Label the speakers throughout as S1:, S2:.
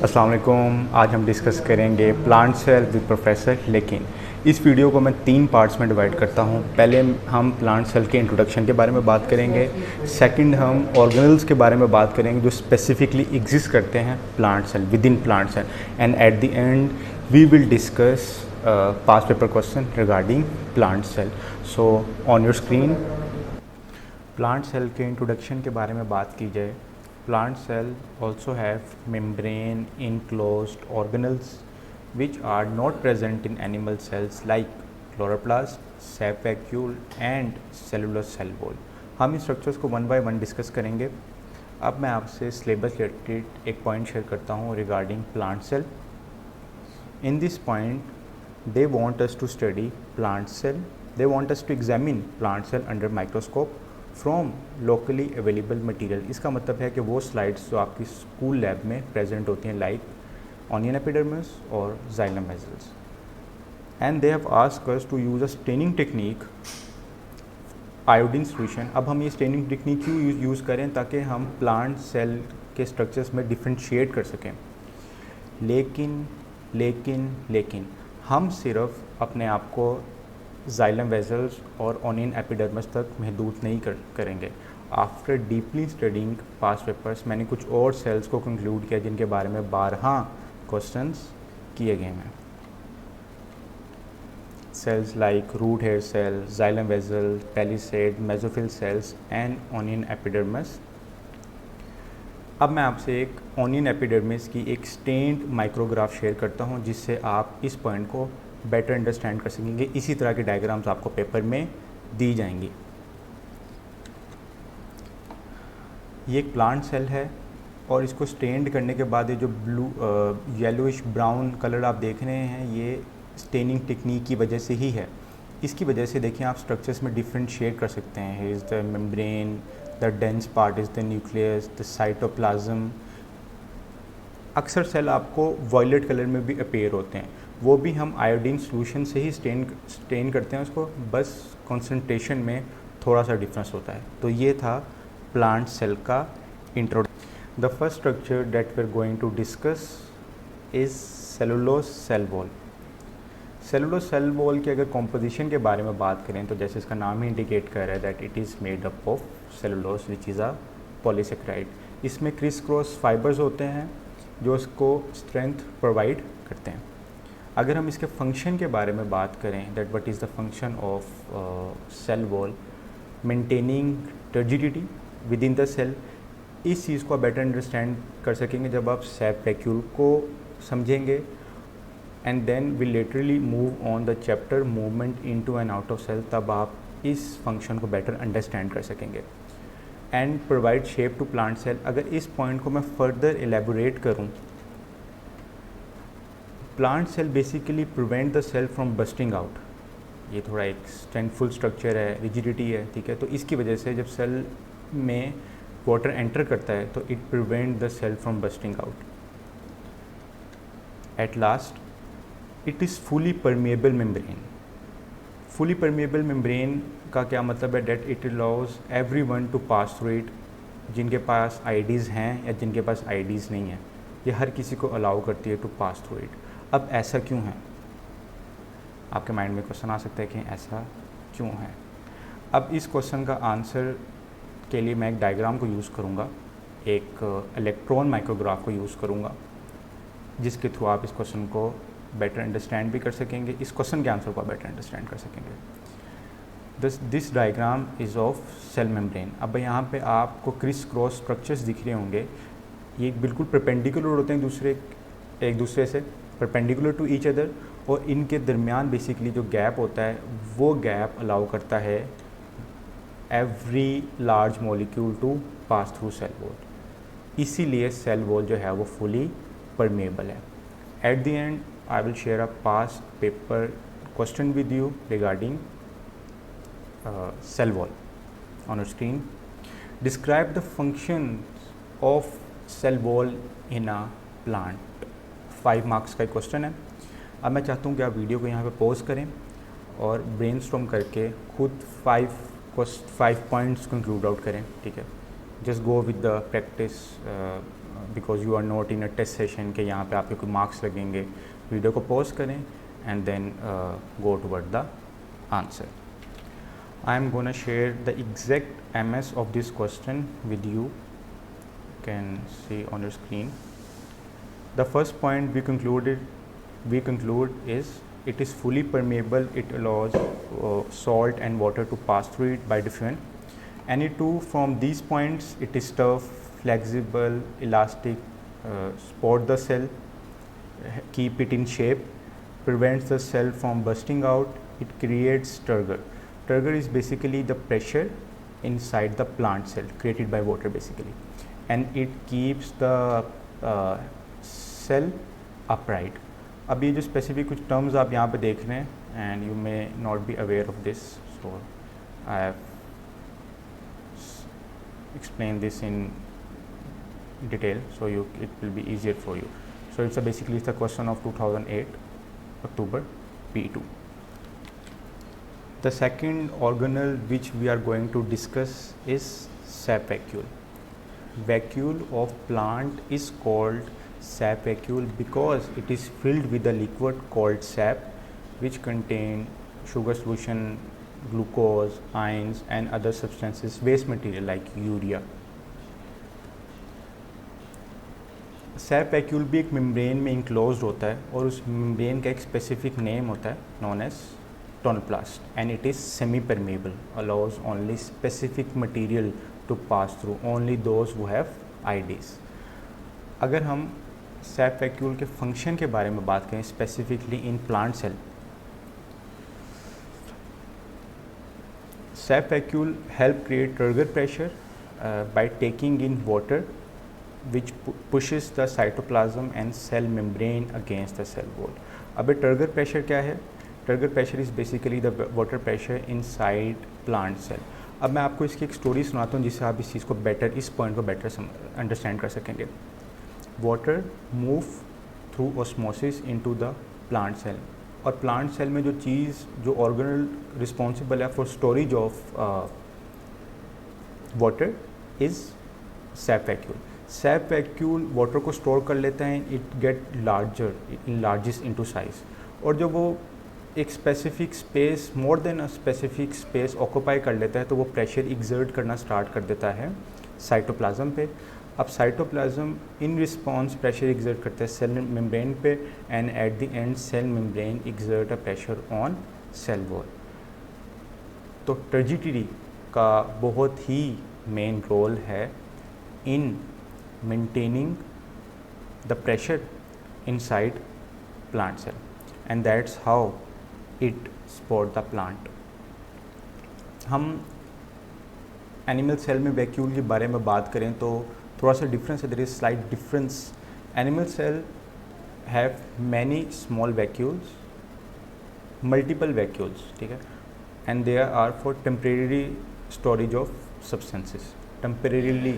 S1: अस्सलाम वालेकुम। आज हम डिस्कस करेंगे प्लांट सेल विद प्रोफेसर। लेकिन इस वीडियो को मैं 3 पार्ट्स में डिवाइड करता हूँ। पहले हम प्लांट सेल के इंट्रोडक्शन के बारे में बात करेंगे। सेकंड हम ऑर्गेनल्स के बारे में बात करेंगे जो स्पेसिफिकली एग्जिस्ट करते हैं plant cell, within plant cell. And at the end we will discuss past paper question regarding plant cell. So on your screen plant cell के इंट्रोडक्शन के बारे में बात की जाए। Plant cell also have membrane enclosed organelles which are not present in animal cells like chloroplast, sap vacuole and cellulose cell wall। हम इस structures को वन बाय वन डिस्कस करेंगे। अब मैं आपसे सिलेबस रिलेटेड एक पॉइंट शेयर करता हूँ regarding plant cell. In this point they want us to study plant cell, they want us to examine plant cell under microscope from locally available material. इसका मतलब है कि वो स्लाइड्स जो आपकी स्कूल लैब में प्रेजेंट होती हैं लाइक ऑनियन एपिडर्मिस और xylem vessels. And they have asked us to use a staining technique iodine solution. अब हम ये स्टेनिंग टेक्निक क्यों यूज़ करें? ताकि हम प्लांट सेल के स्ट्रक्चर्स में डिफ्रेंशिएट कर सकें। लेकिन हम सिर्फ अपने आप को जाइलम वेसल्स और ऑनियन एपिडर्मिस तक महदूद नहीं करेंगे। After deeply studying past papers मैंने कुछ और सेल्स को कंक्लूड किया जिनके बारे में 12 क्वेश्चंस किए गए हैं। Cells like root hair cell, xylem vessel, palisade, mesophyll cells and onion epidermis. अब मैं आपसे एक ऑनियन एपिडर्मिस की एक स्टेन्ड माइक्रोग्राफ शेयर करता हूं जिससे आप इस पॉइंट को बेटर अंडरस्टैंड कर सकेंगे। इसी तरह की डायग्राम्स आपको पेपर में दी जाएंगी। ये एक प्लांट सेल है और इसको स्टेन्ड करने के बाद ये जो ब्लू येलोइश ब्राउन कलर आप देख रहे हैं ये स्टेनिंग टेक्निक की वजह से ही है। इसकी वजह से देखिए आप स्ट्रक्चर्स में डिफ्रेंशिएट कर सकते हैं। Here is the membrane, the dense part is the nucleus, the cytoplasm. अक्सर सेल आपको वॉयलेट कलर में भी अपीयर होते हैं, वो भी हम आयोडीन सॉल्यूशन से ही स्टेन करते हैं उसको, बस कंसंट्रेशन में थोड़ा सा डिफरेंस होता है। तो ये था प्लांट सेल का introduction. The first structure that we are going to discuss is cellulose cell wall. Cellulose cell wall की अगर कॉम्पोजिशन के बारे में बात करें तो जैसे इसका नाम ही इंडिकेट कर रहा है that it is made up of cellulose which is a polysaccharide. इसमें क्रिस क्रॉस फाइबर्स होते हैं जो इसको स्ट्रेंथ प्रोवाइड करते हैं। अगर हम इसके फंक्शन के बारे में बात करें that what is the function of cell wall, maintaining turgidity within the cell. इस चीज़ को आप बेटर अंडरस्टैंड कर सकेंगे जब आप सैप वैक्यूल को समझेंगे। And then we literally move on the chapter movement into and out of cell, तब आप इस फंक्शन को बेटर अंडरस्टैंड कर सकेंगे। And provide shape to plant cell. अगर इस पॉइंट को मैं फर्दर एलेबोरेट करूँ, plant cell basically prevent the cell from bursting out. ये थोड़ा एक स्ट्रेंथफुल स्ट्रक्चर है, रिजिडिटी है, ठीक है। तो इसकी वजह से जब सेल में वाटर एंटर करता है तो it prevent the cell from bursting out. At last it is fully permeable membrane. Fully permeable membrane का क्या मतलब है? That it allows everyone to pass through it. जिनके पास आईडीज़ हैं या जिनके पास आईडीज़ नहीं है, ये हर किसी को अलाउ करती है टू पास थ्रू इट। अब ऐसा क्यों है? आपके माइंड में क्वेश्चन आ सकता है कि ऐसा क्यों है। अब इस क्वेश्चन का आंसर के लिए मैं एक डायग्राम को यूज़ करूँगा, एक इलेक्ट्रॉन माइक्रोग्राफ को यूज़ करूँगा जिसके थ्रू आप इस क्वेश्चन को बेटर अंडरस्टैंड भी कर सकेंगे, इस क्वेश्चन के आंसर को बेटर अंडरस्टैंड कर सकेंगे। This diagram is of cell membrane. अब यहाँ पे आपको क्रिस क्रॉस स्ट्रक्चर्स दिख रहे होंगे। ये बिल्कुल परपेंडिकुलर होते हैं एक दूसरे से, परपेंडिकुलर टू ईच अदर, और इनके दरमियान बेसिकली जो गैप होता है वो गैप अलाउ करता है every large molecule to pass through cell wall. इसीलिए सेल वॉल जो है वो फुली परमेएबल है। At the end I will share a past paper question with you regarding cell wall on your screen. Describe the function of cell wall in a plant. 5 marks का question है। अब मैं चाहता हूँ कि आप video को यहाँ पे पॉज करें और ब्रेनस्टॉर्म करके खुद 5 पॉइंट्स कंक्लूड आउट करें, ठीक है। Just go with the practice because you are not in a test session के यहाँ पे आपके कोई मार्क्स लगेंगे. वीडियो को पॉज करें and then go toward the answer. I am gonna share the exact MS of this question with you. You can see on your screen. The first point we conclude is it is fully permeable. It allows salt and water to pass through it by diffusion. Any two from these points, it is tough, flexible, elastic, support the cell, keep it in shape, prevents the cell from bursting out. It creates turgor. Turgor is basically the pressure inside the plant cell created by water basically, and it keeps the cell upright. अब ये जो specific कुछ terms आप यहाँ पे देख रहे हैं and you may not be aware of this, so I have explained this in detail so it will be easier for you. So it's basically it's a question of 2008 October P2. The second organelle which we are going to discuss is sap vacuole. Vacuole of plant is called sap vacuole because it is filled with a liquid called sap which contain sugar solution, glucose, ions and other substances, waste material like urea. SAP vacuole भी एक membrane में enclosed होता है और उस membrane का एक specific name होता है known as tonoplast, and it is semi-permeable, allows only specific material to pass through, only those who have IDs. अगर हम सैप वैक्यूल के फंक्शन के बारे में बात करें specifically in plant cell, sap vacuole help create turgor pressure by taking in water which pushes the cytoplasm and cell membrane against the cell wall. अब turgor pressure क्या है? Turgor pressure is basically the water pressure inside plant cell. अब मैं आपको इसकी एक story सुनाता हूँ जिससे आप इस चीज़ को बेटर, इस पॉइंट को बेटर अंडरस्टैंड कर सकेंगे. Water move through osmosis into the plant cell, और प्लांट सेल में जो चीज़, जो ऑर्गेनल रिस्पॉन्सिबल है for storage of water is sap vacuole. Sap vacuole water को स्टोर कर लेते हैं, it get larger, largest into size, और जब वो एक specific space, more than a specific space occupy कर लेता है तो वो प्रेशर एक्सर्ट करना स्टार्ट कर देता है साइटोप्लाज्म पे. अब cytoplasm in response pressure exert करता है सेल मेम्ब्रेन पे, and at the end cell membrane exert a pressure on cell wall. तो टर्जिडिटी का बहुत ही मेन रोल है in maintaining the pressure inside plant cell, and that's how it support the plant. हम animal cell में vacuole के बारे में बात करें तो थोड़ा सा डिफरेंस है, there is slight difference. Animal cell have many small vacuoles, multiple vacuoles, ठीक है, and they are for temporary storage of substances. Temporarily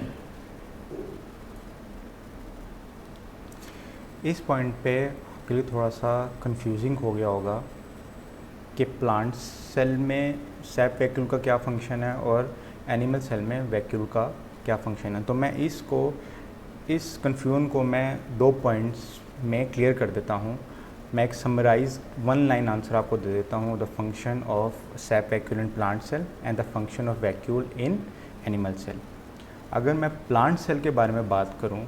S1: इस पॉइंट पे आपके लिए थोड़ा सा कंफ्यूजिंग हो गया होगा कि प्लांट सेल में सैप वैक्यूल का क्या फंक्शन है और एनिमल सेल में वैक्यूल का क्या फंक्शन है. तो मैं इस कन्फ्यूजन को मैं 2 पॉइंट्स में क्लियर कर देता हूँ. मैं एक समराइज 1 लाइन आंसर आपको दे देता हूँ. The function of sap vacuole in plant cell and the function of vacuole in animal cell. अगर मैं प्लांट सेल के बारे में बात करूँ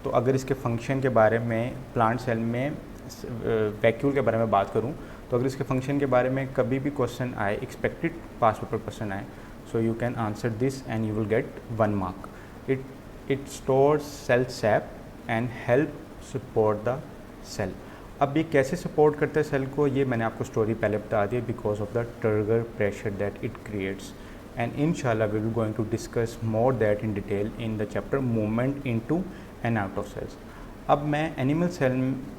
S1: तो अगर इसके फंक्शन के बारे में, प्लांट सेल में वैक्यूल के बारे में बात करूं, तो अगर इसके फंक्शन के बारे में कभी भी क्वेश्चन आए, एक्सपेक्टेड पास पेपर क्वेश्चन आए, so you can answer this and you will get 1 mark. It stores cell sap and help support the cell. अब ये कैसे सपोर्ट करता है सेल को, ये मैंने आपको स्टोरी पहले बता दी, because of the turgor pressure that it creates, and इंशाल्लाह we will going to discuss more that in detail in the chapter movement into and out of cells. अब मैं एनिमल सेल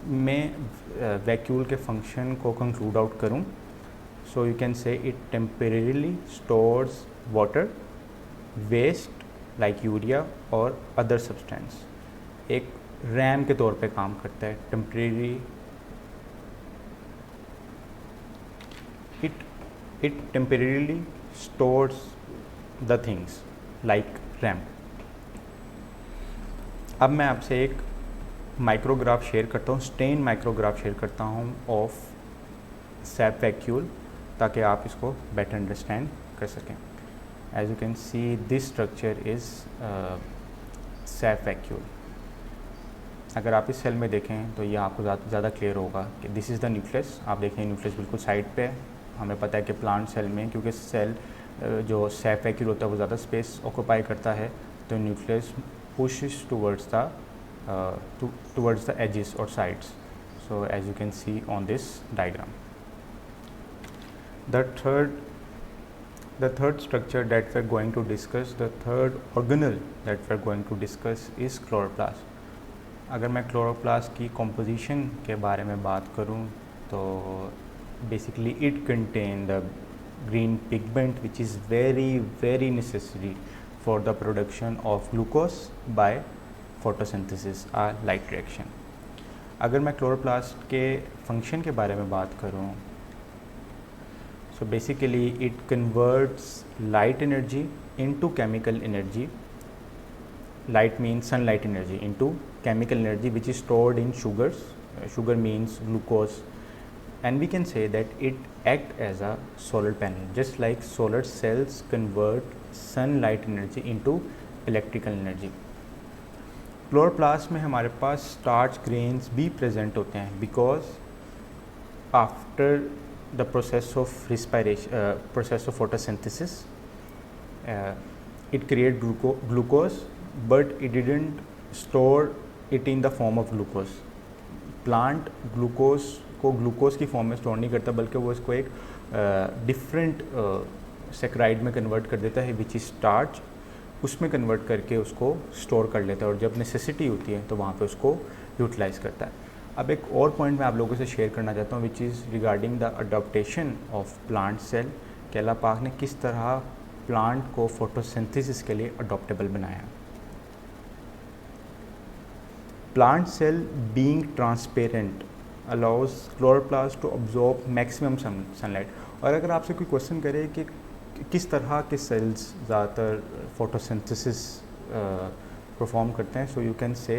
S1: में वैक्यूल के function को conclude out करूं, so you can say it temporarily stores water, waste like urea और other substance. एक RAM के तौर पे काम करता है. Temporary it temporarily stores the things like RAM. अब मैं आपसे एक माइक्रोग्राफ शेयर करता हूँ, स्टेन माइक्रोग्राफ शेयर करता हूँ ऑफ सैप वैक्यूल, ताकि आप इसको बेटर अंडरस्टैंड कर सकें। As you can see this structure is sap vacuole. अगर आप इस सेल में देखें तो ये आपको ज़्यादा क्लियर होगा कि दिस इज़ द न्यूक्लियस। आप देखें न्यूक्लियस बिल्कुल साइड पे है। हमें पता है कि प्लांट सेल में क्योंकि सेल जो सैप वैक्यूल होता है वो ज़्यादा स्पेस ऑक्यूपाई करता है, तो nucleus pushes towards the edges or sides. So as you can see on this diagram, the third structure that we're going to discuss, the third organelle that we're going to discuss is chloroplast. अगर मैं chloroplast की composition के बारे में बात करूं तो basically it contain the green pigment which is very necessary for the production of glucose by photosynthesis or light reaction. अगर मैं क्लोरोप्लास्ट के फंक्शन के बारे में बात करूं, so basically it converts light energy into chemical energy. Light means sunlight energy into chemical energy which is stored in sugars. Sugar means glucose, and we can say that it act as a solar panel, just like solar cells convert sunlight energy into electrical energy. Chloroplast में हमारे पास starch grains भी present होते हैं because after the process of respiration, process of photosynthesis, it create glucose but it didn't store it in the form of glucose. Plant glucose को glucose की form में store नहीं करता, बल्कि वो इसको एक डिफरेंट सैकराइड में कन्वर्ट कर देता है विच इज स्टार्च. उसमें कन्वर्ट करके उसको स्टोर कर लेता है और जब नेसेसिटी होती है तो वहाँ पे उसको यूटिलाइज़ करता है. अब एक और पॉइंट मैं आप लोगों से शेयर करना चाहता हूँ which is regarding the adaptation of plant cell, कि अल्लाह पाक ने किस तरह प्लांट को फोटोसिंथेसिस के लिए अडॉप्टेबल बनाया. Plant cell being transparent allows chloroplast to absorb maximum sunlight. और अगर आपसे कोई क्वेश्चन करे कि किस तरह के सेल्स ज़्यादातर फोटोसिंथेसिस परफॉर्म करते हैं, so you can say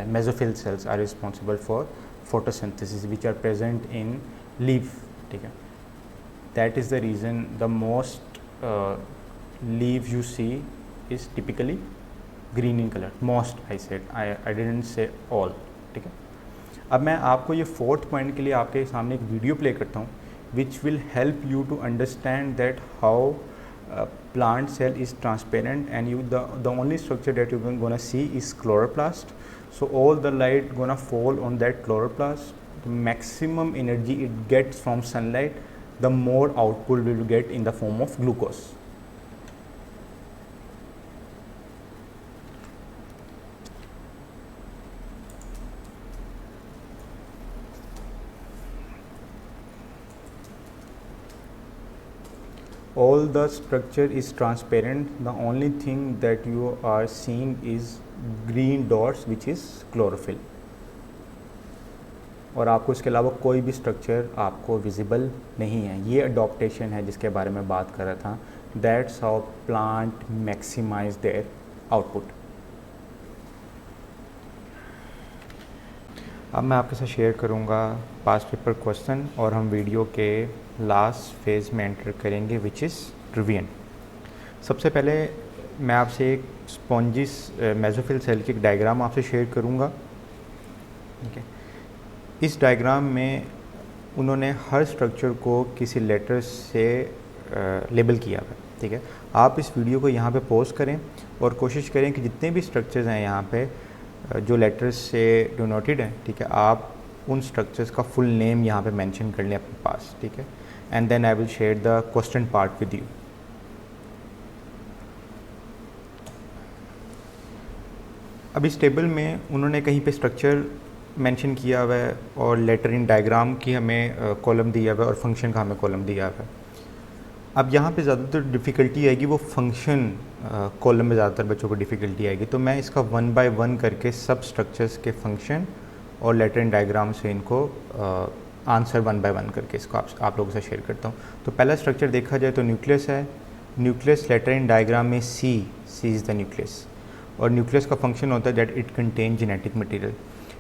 S1: mesophyll cells are responsible for photosynthesis which are present in leaf. ठीक है, that is the reason the most leave you see is typically green in colour. Most I said, I didn't say all. ठीक है, अब मैं आपको ये fourth point के लिए आपके सामने एक वीडियो प्ले करता हूँ which will help you to understand that how plant cell is transparent, and the only structure that you're gonna see is chloroplast. So all the light gonna fall on that chloroplast. The maximum energy it gets from sunlight, the more output will get in the form of glucose. All the structure is transparent. The only thing that you are seeing is green dots which is chlorophyll. और आपको इसके अलावा कोई भी structure आपको visible नहीं है. ये अडॉप्टेशन है जिसके बारे में बात कर रहा था. That's how plant maximize their output. अब मैं आपके साथ शेयर करूँगा पास्ट पेपर क्वेश्चन और हम वीडियो के लास्ट फेज़ में एंटर करेंगे विच इज़ रिवीजन. सबसे पहले मैं आपसे एक स्पॉन्जिस मेसोफिल सेल की एक डायग्राम आपसे शेयर करूँगा. ठीक है, इस डायग्राम में उन्होंने हर स्ट्रक्चर को किसी लेटर से लेबल किया है. ठीक है, आप इस वीडियो को यहाँ पे पॉज करें और कोशिश करें कि जितने भी स्ट्रक्चर्स हैं यहाँ पे जो लेटर्स से डिनोटेड हैं, ठीक है, आप उन स्ट्रक्चर्स का फुल नेम यहाँ पे मेंशन कर लें अपने पास. ठीक है, and then I will share the question part with you. अब इस टेबल में उन्होंने कहीं पे स्ट्रक्चर मेंशन किया हुआ है और लेटर इन डायग्राम की हमें कॉलम दिया हुआ है और फंक्शन का हमें कॉलम दिया हुआ है. अब यहाँ पे ज़्यादातर डिफ़िकल्टी आएगी वो फंक्शन कॉलम में ज़्यादातर बच्चों को डिफ़िकल्टी आएगी. तो मैं इसका 1 बाय 1 करके सब स्ट्रक्चर्स के फंक्शन और लेटर इन डायग्राम से इनको आंसर 1 बाय 1 करके इसको आप लोगों से शेयर करता हूँ. तो पहला स्ट्रक्चर देखा जाए तो न्यूक्लियस है. न्यूक्लियस लेटर इन डायग्राम में सी इज़ द न्यूक्लियस. और न्यूक्लियस का फंक्शन होता है that it contain genetic material.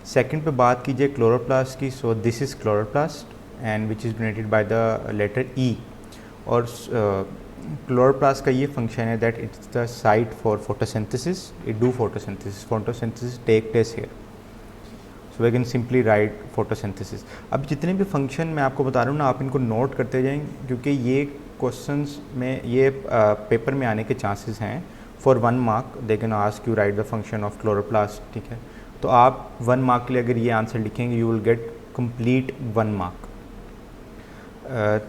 S1: Second पे बात कीजिए क्लोरोप्लास्ट की, so this is chloroplast and which is donated by the letter E. और क्लोरोप्लास्ट का ये फंक्शन है that it's the site for photosynthesis, it do photosynthesis take place here, so we can simply write photosynthesis. अब जितने भी function मैं आपको बता रहा हूँ ना, आप इनको नोट करते जाएंगे क्योंकि ये क्वेश्चंस में ये पेपर में आने के चांसेस हैं। For 1 mark they can ask you right the function of chloroplast, ठीक है। तो आप 1 मार्क के लिए अगर ये आंसर लिखेंगे you will get complete 1 mark.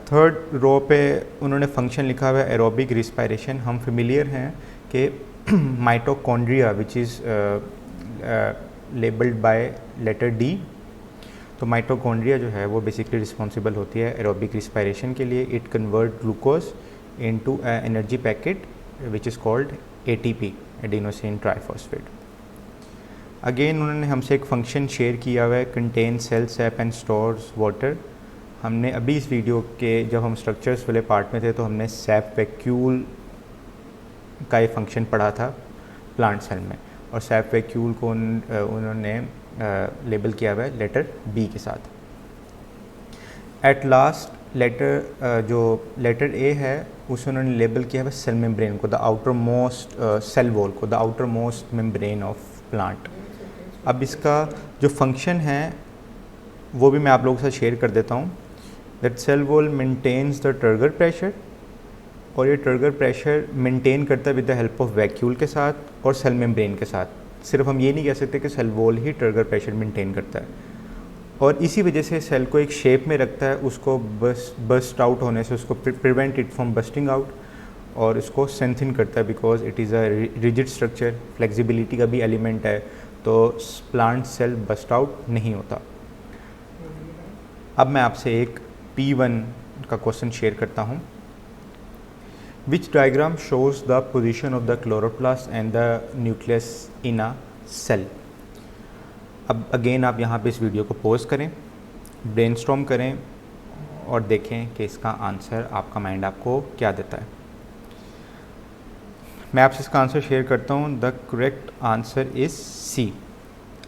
S1: Third row पे उन्होंने फंक्शन लिखा हुआ है एरोबिक रिस्पायरेशन। हम फेमिलियर हैं कि mitochondria which is labelled by letter D, तो माइटोकॉन्ड्रिया जो है वो बेसिकली रिस्पॉन्सिबल होती है एरोबिक रिस्पायरेशन के लिए। It convert glucose into energy packet which is called ATP, adenosine triphosphate. Again उन्होंने हमसे एक फंक्शन शेयर किया हुआ है contain cell sap and stores water. हमने अभी इस वीडियो के जब हम स्ट्रक्चर्स वाले पार्ट में थे तो हमने सैप वैक्यूल का ये फंक्शन पढ़ा था प्लांट सेल में, और सैप वैक्यूल को उन्होंने लेबल किया हुआ है लेटर बी के साथ। एट लास्ट लेटर जो लेटर ए है उसे उन्होंने लेबल किया हुआ सेल मेम्ब्रेन को, the outermost cell wall को, the outermost membrane of plant. अब इसका जो फंक्शन है वो भी मैं आप लोगों के साथ शेयर कर देता हूँ। That cell wall maintains the turgor pressure, और ये टर्गर प्रेशर मेंटेन करता है with the help of vacuole के साथ और सेल मेम्ब्रेन के साथ। सिर्फ हम ये नहीं कह सकते कि सेल वॉल ही टर्गर प्रेशर मेंटेन करता है, और इसी वजह से सेल को एक शेप में रखता है, उसको बस्ट आउट होने से उसको prevent it from bursting out, और इसको स्ट्रेंथन करता है because it is a rigid structure, flexibility का भी एलिमेंट है, तो प्लांट सेल बस्ट आउट नहीं होता। अब मैं आपसे एक P1 का क्वेश्चन शेयर करता हूँ। Which diagram shows the position of the chloroplast and the nucleus in a cell. अब अगेन आप यहाँ पे इस वीडियो को पॉज करें, ब्रेनस्टॉर्म करें और देखें कि इसका आंसर आपका माइंड आपको क्या देता है। मैं आपसे इसका आंसर शेयर करता हूँ। The correct answer is C.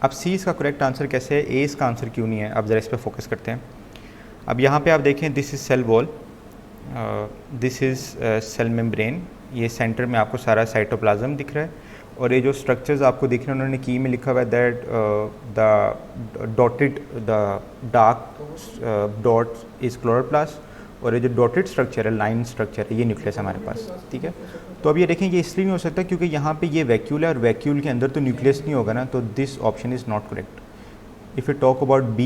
S1: अब सी इसका करेक्ट आंसर कैसे है, ए इसका आंसर क्यों नहीं है, अब ज़रा इस पर फोकस करते हैं। अब यहाँ पे आप देखें this is cell wall, this is cell membrane, ये सेंटर में आपको सारा साइटोप्लाज्म दिख रहा है, और ये जो स्ट्रक्चर्स आपको दिख रहे हैं उन्होंने की में लिखा हुआ है that the dotted the dark dot is chloroplast, और ये जो डॉटेड स्ट्रक्चर है, लाइन स्ट्रक्चर है, ये न्यूक्लियस है हमारे पास, ठीक है। तो अब ये देखें ये इसलिए नहीं हो सकता क्योंकि यहाँ पे ये वैक्यूल है और वैक्यूल के अंदर तो न्यूक्लियस नहीं होगा ना, तो this option is not correct. If you talk about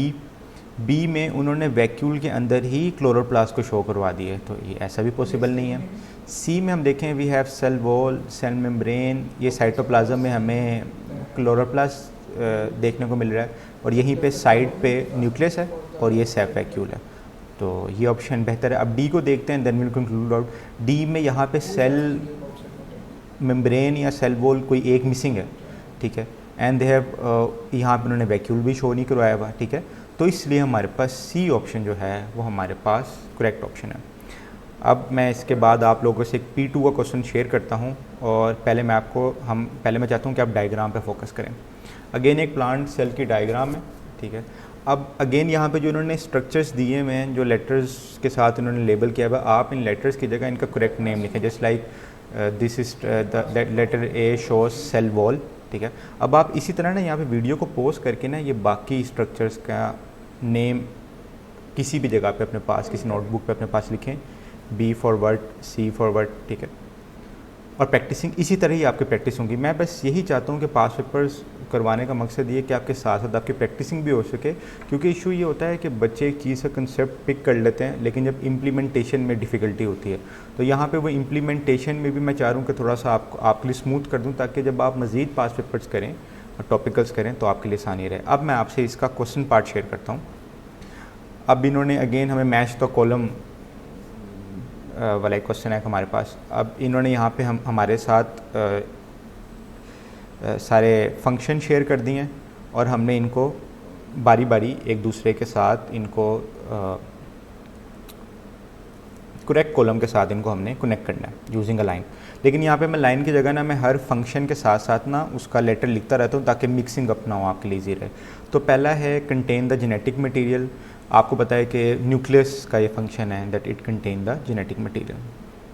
S1: B में उन्होंने वैक्यूल के अंदर ही क्लोरोप्लास्ट को शो करवा दिया है, तो ये ऐसा भी पॉसिबल नहीं है। सी में हम देखें we have cell wall, cell membrane, ये साइटोप्लाज्म में हमें क्लोरोप्लास्ट देखने को मिल रहा है, और यहीं पे साइड पे न्यूक्लियस है और ये सैप वैक्यूल है, तो ये ऑप्शन बेहतर है। अब डी को देखते हैं, then will conclude out. D में यहाँ पे सेल मेम्ब्रेन या सेल वॉल कोई एक मिसिंग है, ठीक है, एंड दे हैव यहाँ पे उन्होंने वैक्यूल भी शो नहीं करवाया हुआ, ठीक है, तो इसलिए हमारे पास सी ऑप्शन जो है वो हमारे पास करेक्ट ऑप्शन है। अब मैं इसके बाद आप लोगों से एक P2 का क्वेश्चन शेयर करता हूँ, और पहले मैं चाहता हूँ कि आप डायग्राम पे फोकस करें। अगेन एक प्लांट सेल की डायग्राम है, ठीक है। अब अगेन यहाँ पे जो उन्होंने स्ट्रक्चर्स दिए हुए हैं, जो लेटर्स के साथ उन्होंने लेबल किया हुआ, आप इन लेटर्स की जगह इनका करेक्ट नेम लिखें, just like this is the letter A shows cell wall, ठीक है। अब आप इसी तरह ना यहाँ पे वीडियो को पॉज करके ना ये बाकी स्ट्रक्चर्स का नेम किसी भी जगह पे अपने पास, किसी नोटबुक पे अपने पास लिखें, बी फॉरवर्ड, सी फॉरवर्ड, ठीक है, और प्रैक्टिसिंग इसी तरह ही आपकी प्रैक्टिस होंगी। मैं बस यही चाहता हूँ कि पास पेपर्स करवाने का मकसद ये कि आपके साथ साथ आपकी प्रैक्टिसिंग भी हो सके, क्योंकि इशू ये होता है कि बच्चे एक चीज़ का कंसेप्ट पिक कर लेते हैं लेकिन जब इम्प्लीमेंटेशन में डिफ़िकल्टी होती है, तो यहाँ पे वो इम्प्लीमेंटेशन में भी मैं चाह रहा हूँ कि थोड़ा सा आपके लिए स्मूथ कर दूँ, ताकि जब आप मज़ीद पास पेपर्स करें और टॉपिकल्स करें तो आपके लिए आसानी रहे। अब मैं आपसे इसका क्वेश्चन पार्ट शेयर करता हूँ। अब इन्होंने अगेन हमें मैच द कॉलम वाला एक क्वेश्चन है हमारे पास। अब इन्होंने यहाँ पे हमारे साथ सारे फंक्शन शेयर कर दिए हैं, और हमने इनको बारी बारी एक दूसरे के साथ इनको करेक्ट कॉलम के साथ इनको हमने कनेक्ट करना है यूजिंग अ लाइन। लेकिन यहाँ पे मैं लाइन की जगह ना मैं हर फंक्शन के साथ साथ ना उसका लेटर लिखता रहता हूँ ताकि मिक्सिंग अप ना हो, आपके लिए ईजी रहे। तो पहला है कंटेन द जेनेटिक मटेरियल। आपको पता है कि न्यूक्लियस का ये फंक्शन है that it contain the genetic material,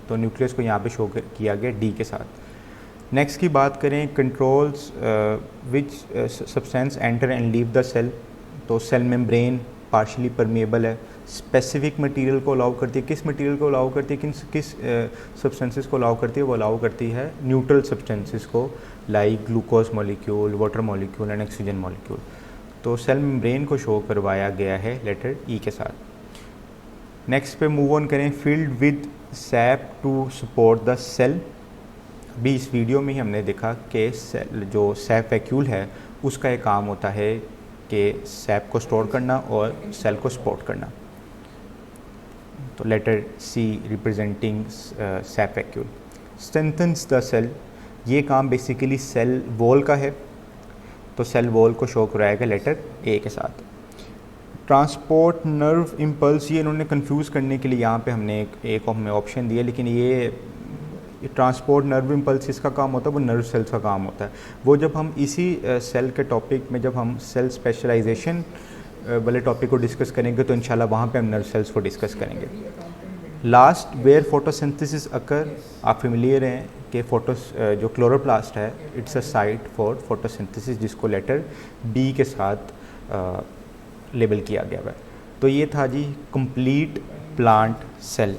S1: तो न्यूक्लियस को यहाँ पे शो किया गया डी के साथ। नेक्स्ट की बात करें, controls which substance enter and leave the cell. तो सेल मेम्ब्रेन पार्शली परमेबल है, स्पेसिफिक मटेरियल को अलाउ करती है। किस मटेरियल को अलाउ करती है, किस सब्सटेंसेस को अलाउ करती है? वो अलाउ करती है न्यूट्रल सब्सटेंसेस को, like glucose molecule, water molecule and oxygen molecule. तो सेल मेम्ब्रेन को शो करवाया गया है लेटर ई के साथ। नेक्स्ट पे मूव ऑन करें, filled with sap to support the cell. अभी इस वीडियो में ही हमने देखा कि सेल जो सैप वैक्यूल है उसका एक काम होता है कि सैप को स्टोर करना और सेल को सपोर्ट करना। तो letter C representing sap vacuole. Strengthens the cell, ये काम बेसिकली सेल वॉल का है, तो सेल वॉल को शो कराएगा लेटर ए के साथ। ट्रांसपोर्ट नर्व इम्पल्स, ये इन्होंने कंफ्यूज करने के लिए यहाँ पे हमने एक हमें ऑप्शन दिया, लेकिन ये ट्रांसपोर्ट नर्व इम्पल्स इसका काम होता है, वो नर्व सेल्स का काम होता है। वो जब हम इसी सेल के टॉपिक में जब हम सेल स्पेशलाइजेशन वाले टॉपिक को डिस्कस करेंगे तो इंशाल्लाह वहाँ पे हम नर्व सेल्स को डिस्कस करेंगे। लास्ट, वेयर फोटोसिंथेसिस अकर, आप फेमिलियर हैं कि जो क्लोरोप्लास्ट है it's a site for photosynthesis, जिसको लेटर बी के साथ लेबल किया गया है। तो ये था जी कंप्लीट प्लांट सेल।